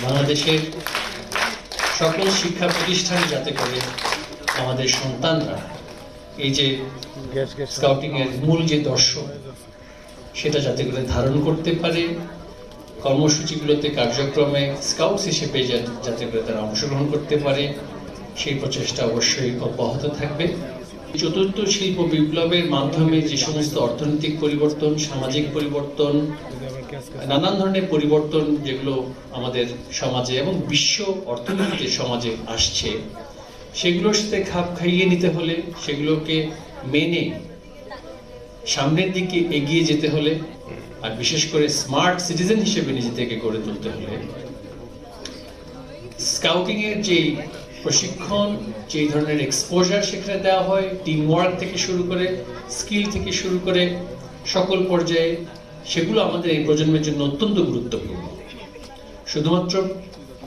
বাংলাদেশের সকল শিক্ষা প্রতিষ্ঠানে যাতে করে আমাদের সন্তানরা এই যে স্কাউটিং এর মূল যে দর্শন সেটা যাতে করে ধারণ করতে পারে, কর্মসূচিগুলোতে কার্যক্রমে স্কাউটস হিসেবে যাতে করে তারা অংশগ্রহণ করতে পারে, সেই প্রচেষ্টা অবশ্যই অব্যাহত থাকবে। চতুর্থ শিল্প বিপ্লবের মাধ্যমে যে সমস্ত অর্থনৈতিক পরিবর্তন, সামাজিক পরিবর্তন, নানান ধরনের পরিবর্তন যেগুলো আমাদের সমাজে এবং বিশ্ব অর্থনীতিতে সমাজে আসছে, সেগুলোর সাথে খাপ খাইয়ে নিতে হলে, সেগুলোকে মেনে সামনের দিকে এগিয়ে যেতে হলে, আর বিশেষ করে স্মার্ট সিটিজেন হিসেবে নিজেদেরকে গড়ে তুলতে হলে স্কাউটিং এর যে প্রশিক্ষণ, যে ধরনের এক্সপোজার সেখানে দেওয়া হয়, টিম ওয়ার্ক থেকে শুরু করে, স্কিল থেকে শুরু করে সকল পর্যায়ে, সেগুলো আমাদের এই প্রজন্মের জন্য অত্যন্ত গুরুত্বপূর্ণ। শুধুমাত্র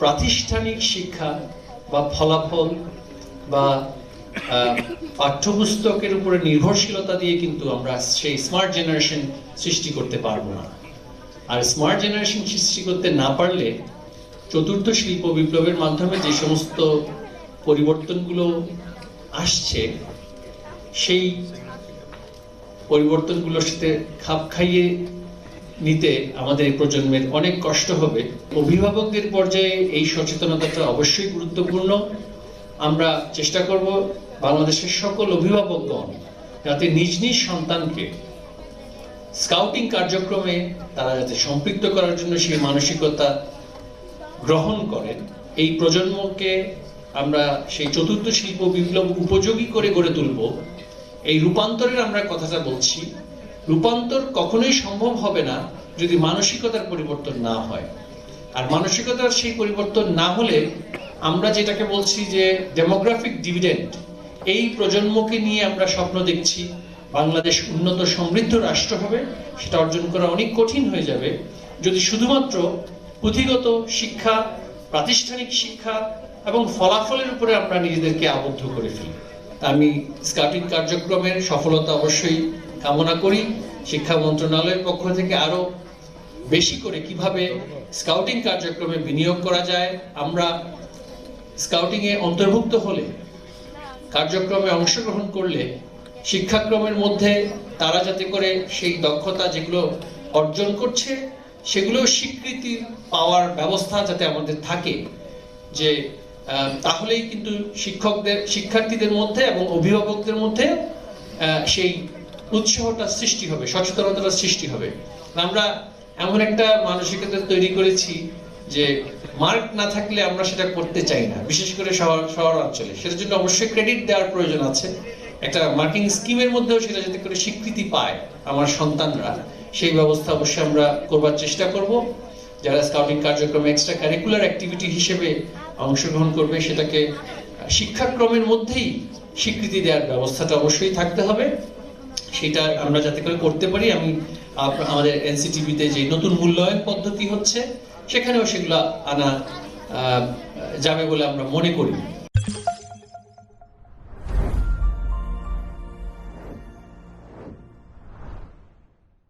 প্রাতিষ্ঠানিক শিক্ষা বা ফলাফল বা পাঠ্যপুস্তকের উপরে নির্ভরশীলতা দিয়ে কিন্তু আমরা সেই স্মার্ট জেনারেশন সৃষ্টি করতে পারবো না। আর স্মার্ট জেনারেশন সৃষ্টি করতে না পারলে চতুর্থ শিল্প বিপ্লবের মাধ্যমে যে সমস্ত পরিবর্তনগুলো আসছে, সেই পরিবর্তনগুলোর সাথে খাপ খাইয়ে নিতে আমাদের এই প্রজন্মের অনেক কষ্ট হবে। অভিভাবকদের পর্যায়ে এই সচেতনতাটা অবশ্যই গুরুত্বপূর্ণ। আমরা চেষ্টা করব বাংলাদেশের সকল অভিভাবকগণ যাতে নিজ নিজ সন্তানকে স্কাউটিং কার্যক্রমে তারা যাতে সম্পৃক্ত করার জন্য সেই মানসিকতা গ্রহণ করেন। এই প্রজন্মকে আমরা সেই চতুর্থ শিল্প বিপ্লব উপযোগী করে গড়ে তুলব। এই রূপান্তরের আমরা কথাটা বলছি, রূপান্তর কখনোই সম্ভব হবে না যদি মানসিকতার পরিবর্তন না হয়। আর মানসিকতার সেই পরিবর্তন না হলে আমরা যেটাকে বলছি যে ডেমোগ্রাফিক ডিভিডেন্ড, এই প্রজন্মকে নিয়ে আমরা স্বপ্ন দেখছি বাংলাদেশ উন্নত সমৃদ্ধ রাষ্ট্র হবে, সেটা অর্জন করা অনেক কঠিন হয়ে যাবে যদি শুধুমাত্র পুঁথিগত শিক্ষা, প্রাতিষ্ঠানিক শিক্ষা এবং ফলাফলের উপরে আমরা নিজেদেরকে আবদ্ধ করে ফেলি। আমি স্কাউটিং কার্যক্রমের সফলতা অবশ্যই কামনা করি। শিক্ষা মন্ত্রণালয়ের পক্ষ থেকে আরো বেশি করে কিভাবে স্কাউটিং কার্যক্রমে বিনিয়োগ করা যায়, আমরা স্কাউটিং এ অন্তর্ভুক্ত হলে, কার্যক্রমে অংশগ্রহণ করলে শিক্ষাক্রমের মধ্যে তারা যাতে করে সেই দক্ষতা যেগুলো অর্জন করছে সেগুলো স্বীকৃতি পাওয়ার ব্যবস্থা যাতে আমাদের থাকে, যে তাহলেই কিন্তু শিক্ষার্থীদের মধ্যে এবং অভিভাবকদের মধ্যে সেই উৎসাহটা সৃষ্টি হবে, সচেতনতাটা সৃষ্টি হবে। আমরা এমন একটা মানসিকতা তৈরি করেছি যে মার্ক না থাকলে আমরা সেটা করতে চাই না, বিশেষ করে শহর অঞ্চলে। সেটার জন্য অবশ্যই ক্রেডিট দেওয়ার প্রয়োজন আছে। একটা মার্কিং স্কিমের মধ্যেও সেটা যাতে করে স্বীকৃতি পায় আমার সন্তানরা, সেই ব্যবস্থা অবশ্যই আমরা করবার চেষ্টা করব। যারা স্কাউটিং কার্যক্রমে এক্সট্রা কারিকুলার অ্যাক্টিভিটি হিসেবে অংশগ্রহণ করবে, সেটাকে শিক্ষাক্রমের মধ্যেই স্বীকৃতি দেওয়ার ব্যবস্থাটা অবশ্যই থাকতে হবে। সেটা আমরা যাতে করে করতে পারি, আমি আমাদের এনসিটিভিতে যে নতুন মূল্যায়ন পদ্ধতি হচ্ছে সেখানেও সেগুলো আনা যাবে বলে আমরা মনে করি।